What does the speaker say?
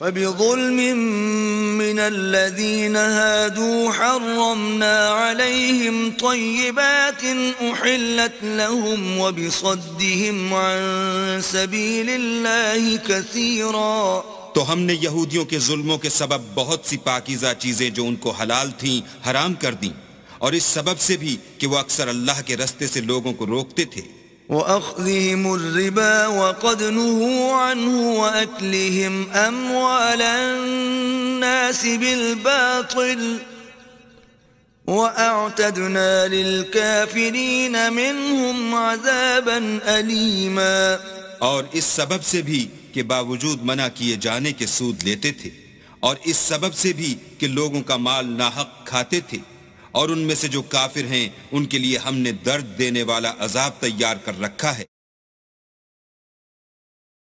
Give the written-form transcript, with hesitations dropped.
فبظلم من الذين هادوا حرمنا عليهم طيبات أحلت لهم وبصدهم عن سبيل الله كثيرا. تو ہم نے یہودیوں کے ظلموں کے سبب بہت سی پاکیزہ چیزیں جو ان کو حلال تھیں حرام کر دیں، اور اس سبب سے بھی کہ وہ اکثر اللہ کے رستے سے لوگوں کو روکتے تھے. وَأَخْذِهِمُ الرِّبَا وَقَدْ نُهُوا عَنْهُ وَأَكْلِهِمْ أَمْوَالَ النَّاسِ بِالْبَاطِلِ وَأَعْتَدْنَا لِلْكَافِرِينَ مِنْهُمْ عَذَابًا أَلِيمًا. اور اس سبب سے بھی کہ باوجود منع کیے جانے کے سود لیتے تھے، اور اس سبب سے بھی کہ لوگوں کا مال ناحق کھاتے تھے، اور ان میں سے جو کافر ہیں ان کے لیے ہم نے درد دینے والا عذاب تیار کر رکھا ہے.